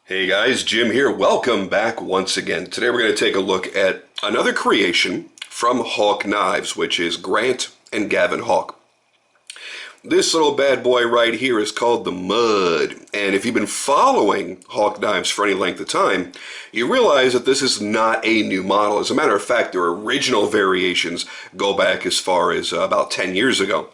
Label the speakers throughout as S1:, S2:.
S1: Hey guys, Jim here. Welcome back once again. Today we're going to take a look at another creation from Hawk Knives, which is Grant and Gavin Hawk. This little bad boy right here is called the MUDD, and if you've been following Hawk Knives for any length of time, you realize that this is not a new model. As a matter of fact, their original variations go back as far as about 10 years ago.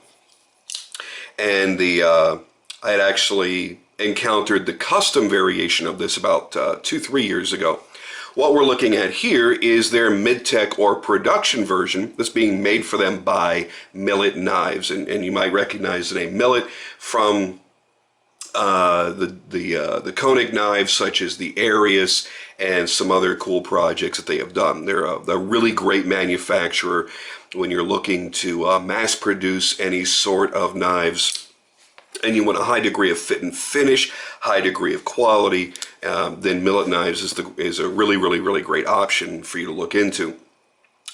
S1: And I had actually encountered the custom variation of this about 2-3 years ago. What we're looking at here is their mid-tech or production version that's being made for them by Millet Knives, and you might recognize the name Millet from the Koenig knives such as the Impervious and some other cool projects that they have done. They're a really great manufacturer when you're looking to mass produce any sort of knives and you want a high degree of fit and finish, high degree of quality, then Millet Knives is a really great option for you to look into.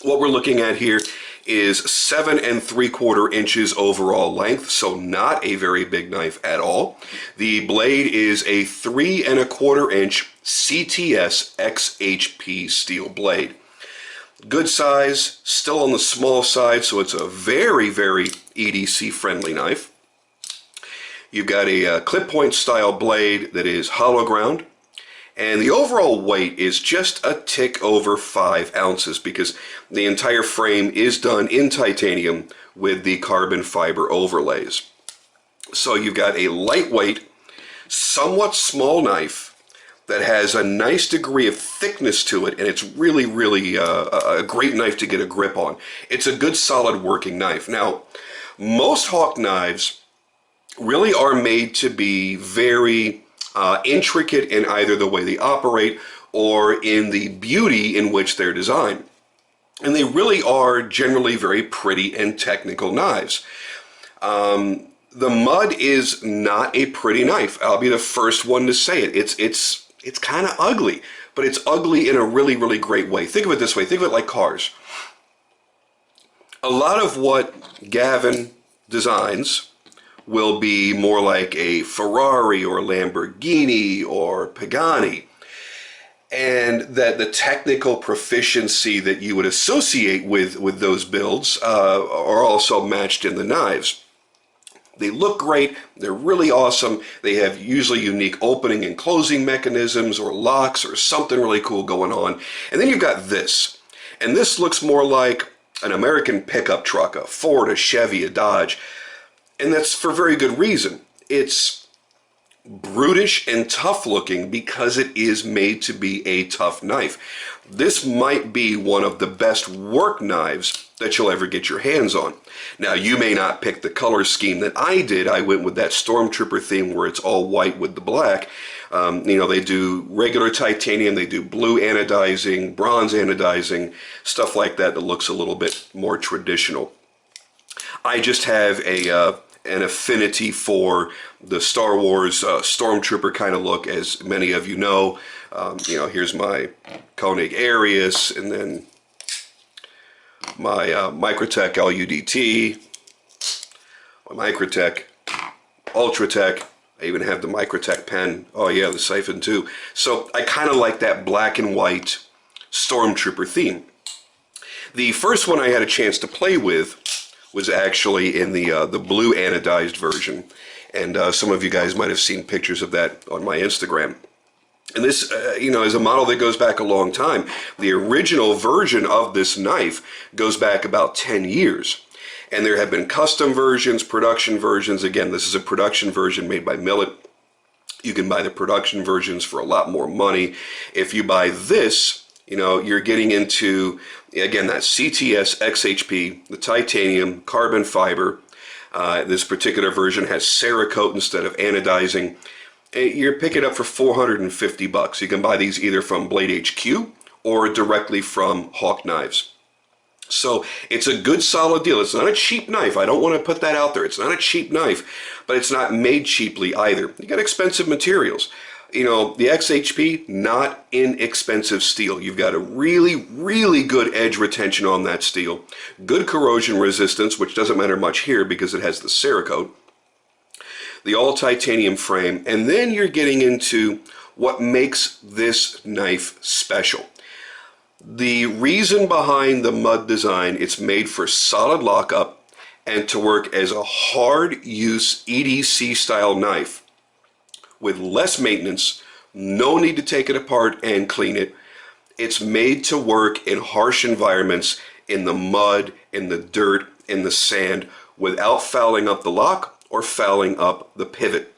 S1: What we're looking at here is 7 3/4 inches overall length, so not a very big knife at all. The blade is a 3 1/4 inch CTS XHP steel blade. Good size, still on the small side, so it's a very EDC friendly knife. You've got a clip point style blade that is hollow ground, and the overall weight is just a tick over 5 ounces because the entire frame is done in titanium with the carbon fiber overlays. So you've got a lightweight, somewhat small knife that has a nice degree of thickness to it, and it's really a great knife to get a grip on. It's a good solid working knife. Now, most Hawk knives really are made to be very intricate in either the way they operate or in the beauty in which they're designed. And they really are generally very pretty and technical knives. The MUDD is not a pretty knife. I'll be the first one to say it. It's kind of ugly, but it's ugly in a really great way. Think of it this way. Think of it like cars. A lot of what Gavin designs will be more like a Ferrari or Lamborghini or Pagani, and that the technical proficiency that you would associate with those builds are also matched in the knives. They look great, they're really awesome, they have usually unique opening and closing mechanisms or locks or something really cool going on. And then you've got this, and this looks more like an American pickup truck, a Ford, a Chevy, a Dodge. And that's for very good reason. It's brutish and tough looking because it is made to be a tough knife. This might be one of the best work knives that you'll ever get your hands on. Now, you may not pick the color scheme that I did. I went with that Stormtrooper theme where it's all white with the black. They do regular titanium, they do blue anodizing, bronze anodizing, stuff like that that looks a little bit more traditional. I just have an affinity for the Star Wars Stormtrooper kind of look, as many of you know. Here's my Koenig Arius, and then my Microtech LUDT, my Microtech Ultratech. I even have the Microtech pen. Oh yeah, the siphon too. So I kind of like that black and white Stormtrooper theme. The first one I had a chance to play with was actually in the blue anodized version, and some of you guys might have seen pictures of that on my Instagram. And this, is a model that goes back a long time. The original version of this knife goes back about 10 years, and there have been custom versions, production versions. Again, this is a production version made by Millet. You can buy the production versions for a lot more money. If you buy this, you're getting into, again, that CTS XHP, the titanium, carbon fiber. This particular version has Cerakote instead of anodizing. You're picking it up for $450. You can buy these either from Blade HQ or directly from Hawk Knives. So it's a good solid deal. It's not a cheap knife. I don't want to put that out there. It's not a cheap knife, but it's not made cheaply either. You got expensive materials. The XHP, not inexpensive steel. You've got a really good edge retention on that steel. Good corrosion resistance, which doesn't matter much here because it has the Cerakote. The all titanium frame, and then you're getting into what makes this knife special. The reason behind the MUDD design, it's made for solid lockup and to work as a hard use EDC style knife with less maintenance, no need to take it apart and clean it. It's made to work in harsh environments, in the mud, in the dirt, in the sand, without fouling up the lock or fouling up the pivot.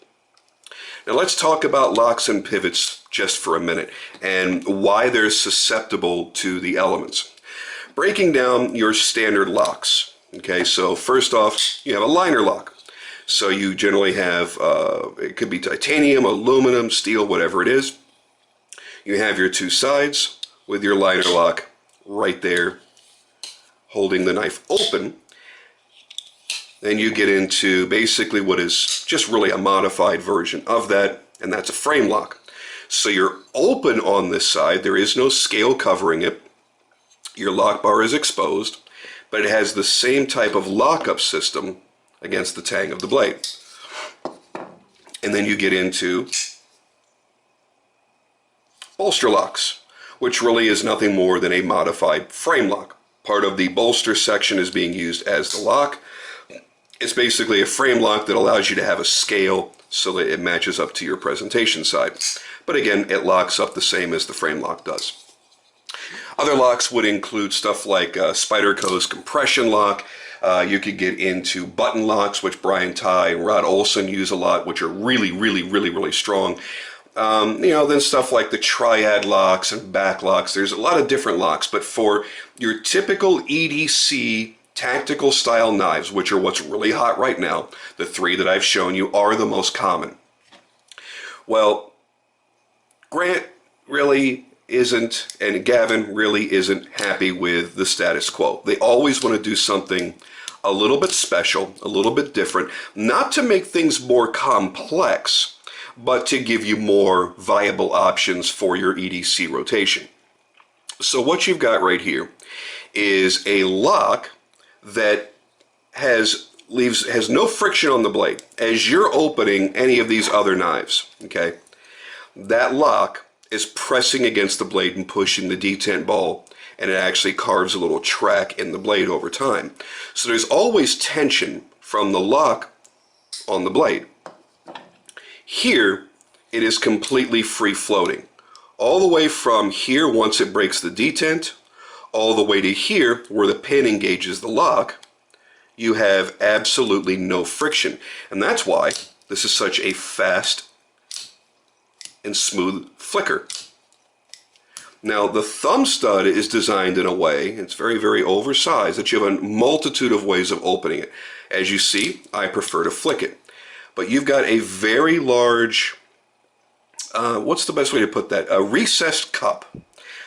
S1: Now let's talk about locks and pivots just for a minute and why they're susceptible to the elements. Breaking down your standard locks. Okay, so first off, you have a liner lock. So you generally have, it could be titanium, aluminum, steel, whatever it is. You have your two sides with your liner lock right there holding the knife open. Then you get into basically what is just really a modified version of that, and that's a frame lock. So you're open on this side, there is no scale covering it. Your lock bar is exposed, but it has the same type of lockup system against the tang of the blade. And then you get into bolster locks, which really is nothing more than a modified frame lock. Part of the bolster section is being used as the lock. It's basically a frame lock that allows you to have a scale so that it matches up to your presentation side. But again, it locks up the same as the frame lock does. Other locks would include stuff like Spyderco's compression lock. You could get into button locks, which Brian Ty and Rod Olson use a lot, which are really strong. Then stuff like the triad locks and back locks. There's a lot of different locks, but for your typical EDC tactical style knives, which are what's really hot right now, the three that I've shown you are the most common. Well, Grant really isn't, and Gavin really isn't happy with the status quo. They always want to do something a little bit special, a little bit different, not to make things more complex, but to give you more viable options for your EDC rotation. So what you've got right here is a lock that has no friction on the blade. As you're opening any of these other knives, okay, that lock is pressing against the blade and pushing the detent ball, and it actually carves a little track in the blade over time. So there's always tension from the lock on the blade. Here, it is completely free floating. All the way from here, once it breaks the detent, all the way to here, where the pin engages the lock, you have absolutely no friction. And that's why this is such a fast and smooth flicker. Now, the thumb stud is designed in a way, it's very oversized, that you have a multitude of ways of opening it. As you see, I prefer to flick it. But you've got a very large, what's the best way to put that? A recessed cup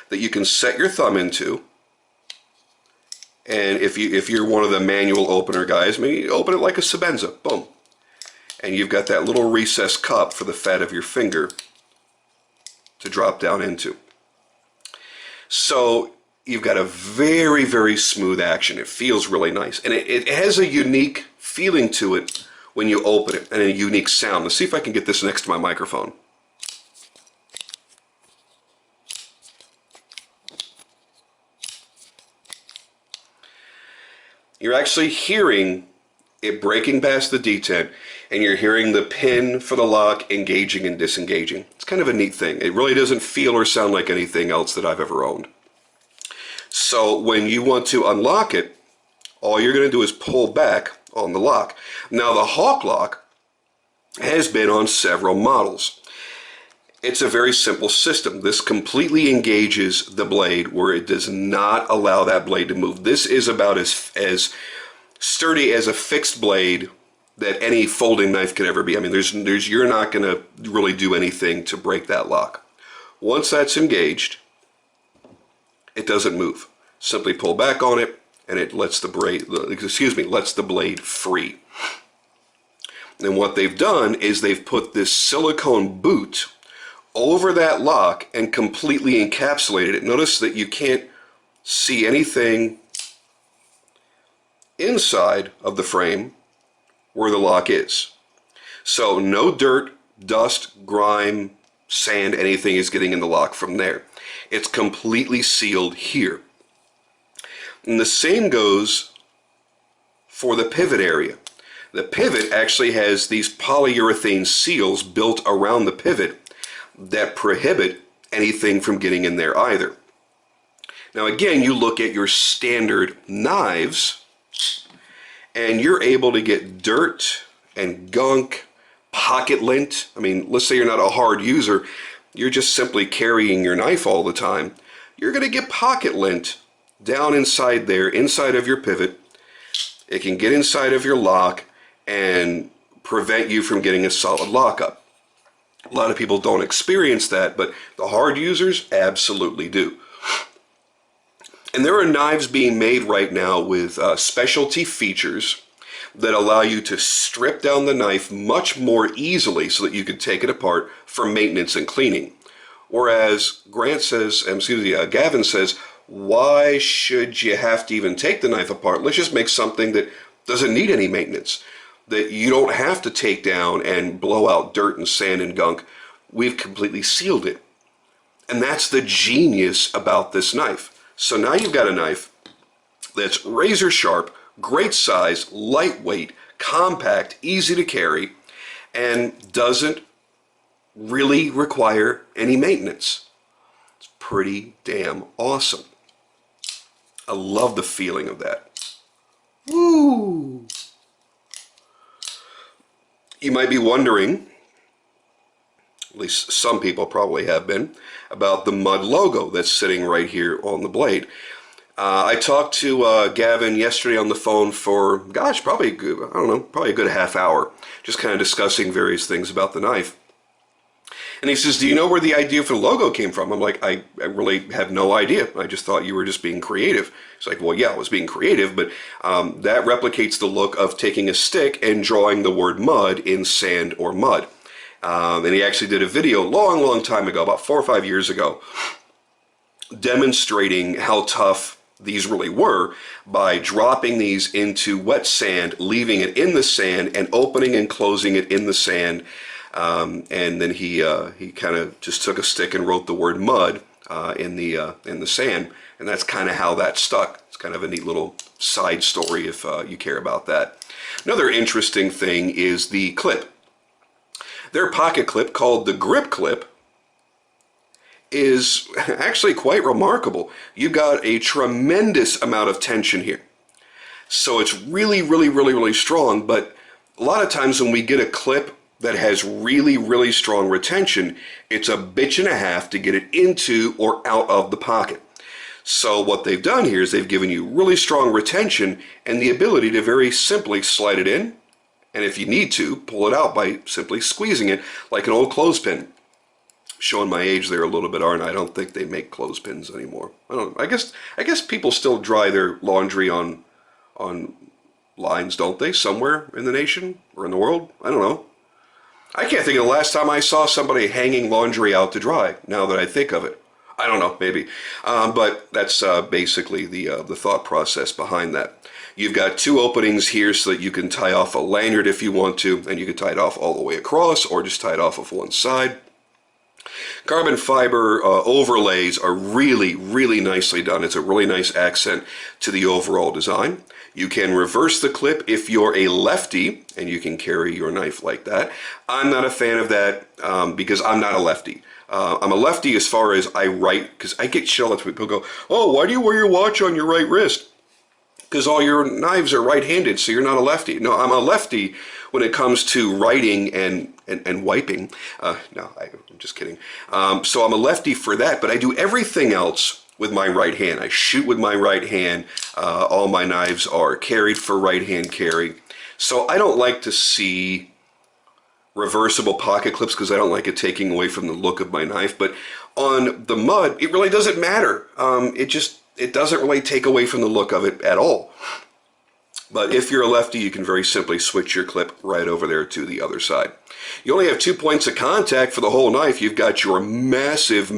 S1: that you can set your thumb into. And if you're one of the manual opener guys, maybe open it like a Sebenza, boom. And you've got that little recessed cup for the fat of your finger to drop down into. So you've got a very smooth action. It feels really nice. And it has a unique feeling to it when you open it, and a unique sound. Let's see if I can get this next to my microphone. You're actually hearing it breaking past the detent, and you're hearing the pin for the lock engaging and disengaging. It's kind of a neat thing. It really doesn't feel or sound like anything else that I've ever owned. So when you want to unlock it, all you're going to do is pull back on the lock. Now the Hawk lock has been on several models. It's a very simple system. This completely engages the blade where it does not allow that blade to move. This is about as sturdy as a fixed blade that any folding knife could ever be. I mean, you're not going to really do anything to break that lock. Once that's engaged, it doesn't move. Simply pull back on it, and it lets the blade free. And what they've done is they've put this silicone boot over that lock and completely encapsulated it. Notice that you can't see anything inside of the frame where the lock is. So no dirt, dust, grime, sand, anything is getting in the lock from there. It's completely sealed here. And the same goes for the pivot area. The pivot actually has these polyurethane seals built around the pivot that prohibit anything from getting in there either. Now again, you look at your standard knives and you're able to get dirt and gunk, pocket lint. I mean, let's say you're not a hard user, you're just simply carrying your knife all the time. You're going to get pocket lint down inside there, inside of your pivot. It can get inside of your lock and prevent you from getting a solid lockup. A lot of people don't experience that, but the hard users absolutely do. And there are knives being made right now with specialty features that allow you to strip down the knife much more easily so that you can take it apart for maintenance and cleaning. Whereas Gavin says, why should you have to even take the knife apart? Let's just make something that doesn't need any maintenance, that you don't have to take down and blow out dirt and sand and gunk. We've completely sealed it. And that's the genius about this knife. So now you've got a knife that's razor sharp, great size, lightweight, compact, easy to carry, and doesn't really require any maintenance. It's pretty damn awesome. I love the feeling of that. Woo! You might be wondering, at least some people probably have been, about the MUDD logo that's sitting right here on the blade. I talked to Gavin yesterday on the phone for, gosh, probably a good half hour, just kind of discussing various things about the knife. And he says, do you know where the idea for the logo came from? I'm like, I really have no idea. I just thought you were just being creative. It's like, well, yeah, I was being creative, but that replicates the look of taking a stick and drawing the word MUDD in sand or mud. And he actually did a video long time ago, about 4 or 5 years ago, demonstrating how tough these really were by dropping these into wet sand, leaving it in the sand, and opening and closing it in the sand. And then he kind of just took a stick and wrote the word MUDD in the sand, and that's kind of how that stuck. It's kind of a neat little side story if you care about that. Another interesting thing is the clip. Their pocket clip, called the grip clip, is actually quite remarkable. You've got a tremendous amount of tension here. So it's really strong, but a lot of times when we get a clip that has really strong retention, it's a bitch and a half to get it into or out of the pocket. So what they've done here is they've given you really strong retention and the ability to very simply slide it in, and if you need to, pull it out by simply squeezing it like an old clothespin. Showing my age there a little bit, aren't I? I don't think they make clothespins anymore. I guess people still dry their laundry on lines, don't they? Somewhere in the nation or in the world? I don't know. I can't think of the last time I saw somebody hanging laundry out to dry, now that I think of it. I don't know, maybe. But that's basically the thought process behind that. You've got 2 openings here so that you can tie off a lanyard if you want to, and you can tie it off all the way across or just tie it off of one side. Carbon fiber overlays are really nicely done. It's a really nice accent to the overall design. You can reverse the clip if you're a lefty, and you can carry your knife like that. I'm not a fan of that because I'm not a lefty. I'm a lefty as far as I write, because I get shit all the time. People go, oh, why do you wear your watch on your right wrist? Because all your knives are right-handed, so you're not a lefty. No, I'm a lefty when it comes to writing and wiping. No, I'm just kidding. So I'm a lefty for that, but I do everything else with my right hand. I shoot with my right hand. All my knives are carried for right-hand carry. So I don't like to see reversible pocket clips because I don't like it taking away from the look of my knife. But on the MUDD, it really doesn't matter. It doesn't really take away from the look of it at all. But if you're a lefty, you can very simply switch your clip right over there to the other side. You only have 2 points of contact for the whole knife. You've got your massive,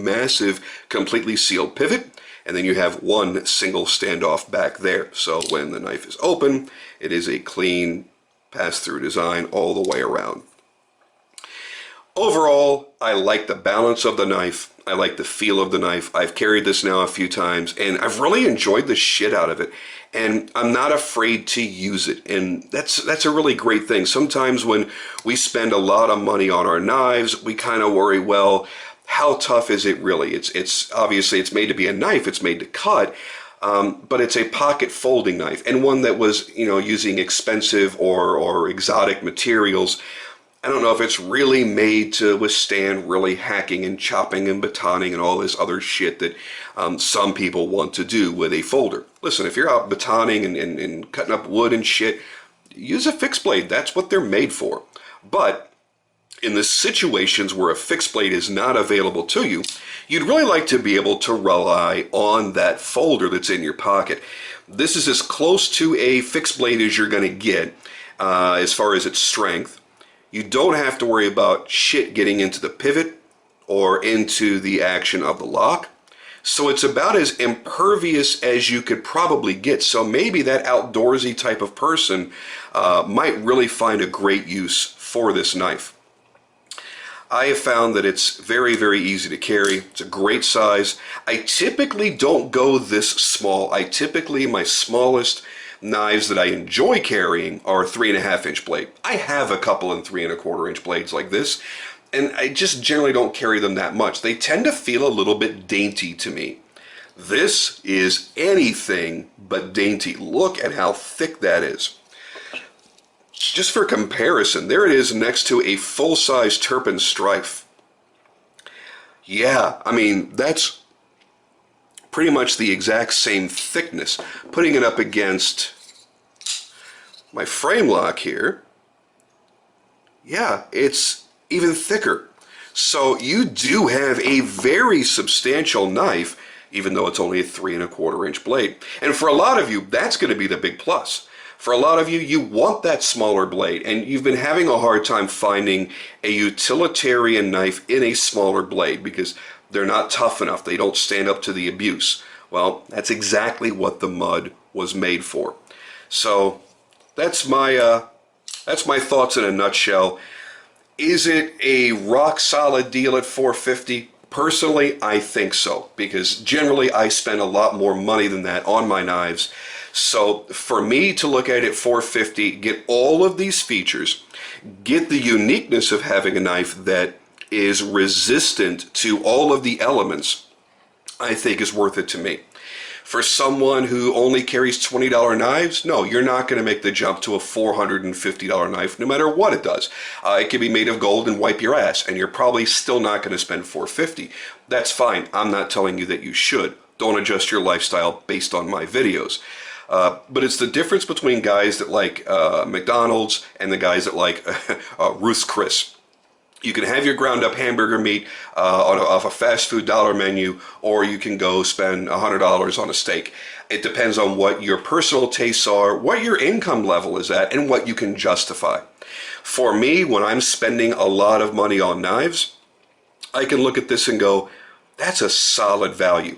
S1: completely sealed pivot, and then you have 1 single standoff back there. So when the knife is open, it is a clean pass-through design all the way around. Overall, I like the balance of the knife. I like the feel of the knife. I've carried this now a few times, and I've really enjoyed the shit out of it. And I'm not afraid to use it, and that's a really great thing. Sometimes when we spend a lot of money on our knives, we kind of worry, well, how tough is it really? It's obviously it's made to be a knife. It's made to cut. But it's a pocket folding knife, and one that was, using expensive or exotic materials. I don't know if it's really made to withstand really hacking and chopping and batoning and all this other shit that some people want to do with a folder. Listen, if you're out batoning and cutting up wood and shit, use a fixed blade. That's what they're made for. But in the situations where a fixed blade is not available to you, you'd really like to be able to rely on that folder that's in your pocket. This is as close to a fixed blade as you're going to get as far as its strength. You don't have to worry about shit getting into the pivot or into the action of the lock. So it's about as impervious as you could probably get. So maybe that outdoorsy type of person might really find a great use for this knife. I have found that it's very, very easy to carry. It's a great size. I typically don't go this small. My smallest knives that I enjoy carrying are 3.5 inch blade. I have a couple in 3.25 inch blades like this, and I just generally don't carry them that much. They tend to feel a little bit dainty to me. This is anything but dainty. Look at how thick that is. Just for comparison, there it is next to a full-size Turpin Strife. Yeah, I mean, that's pretty much the exact same thickness. Putting it up against my frame lock here, yeah, it's even thicker. So you do have a very substantial knife, even though it's only a 3.25 inch blade. And for a lot of you, that's going to be the big plus. For a lot of you, you want that smaller blade, and you've been having a hard time finding a utilitarian knife in a smaller blade because they're not tough enough. They don't stand up to the abuse. Well, that's exactly what the MUDD was made for. So that's my thoughts in a nutshell. Is it a rock solid deal at $450? Personally, I think so, because generally I spend a lot more money than that on my knives. So for me to look at it $450, get all of these features, get the uniqueness of having a knife that is resistant to all of the elements, I think is worth it to me. For someone who only carries $20 knives, no, you're not going to make the jump to a $450 knife, no matter what it does. It can be made of gold and wipe your ass, and you're probably still not going to spend $450. That's fine. I'm not telling you that you should. Don't adjust your lifestyle based on my videos. But it's the difference between guys that like McDonald's and the guys that like Ruth's Chris. You can have your ground up hamburger meat off a fast food dollar menu, or you can go spend $100 on a steak. It depends on what your personal tastes are, what your income level is at, and what you can justify. For me, when I'm spending a lot of money on knives, I can look at this and go, that's a solid value.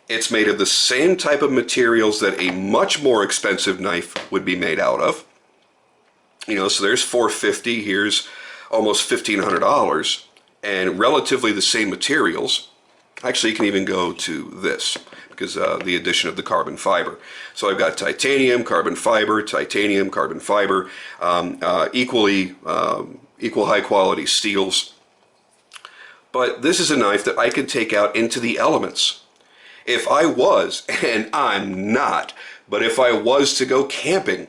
S1: It's made of the same type of materials that a much more expensive knife would be made out of. So there's $450, here's almost $1,500, and relatively the same materials. Actually, you can even go to this, because the addition of the carbon fiber. So I've got titanium, carbon fiber, equal high quality steels. But this is a knife that I can take out into the elements. If I was, and I'm not, but if I was to go camping,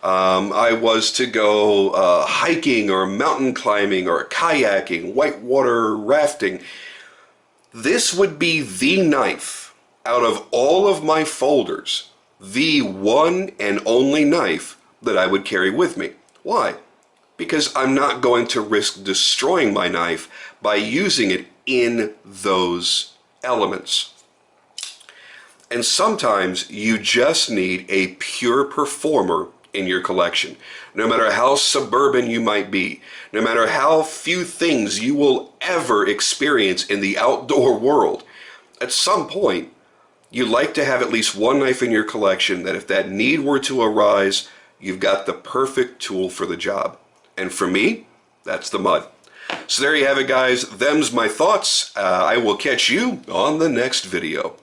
S1: I was to go hiking or mountain climbing or kayaking, whitewater rafting, this would be the knife out of all of my folders, the one and only knife that I would carry with me. Why? Because I'm not going to risk destroying my knife by using it in those elements. And sometimes you just need a pure performer in your collection. No matter how suburban you might be, no matter how few things you will ever experience in the outdoor world, at some point, you'd like to have at least one knife in your collection that if that need were to arise, you've got the perfect tool for the job. And for me, that's the MUDD. So there you have it, guys. Them's my thoughts. I will catch you on the next video.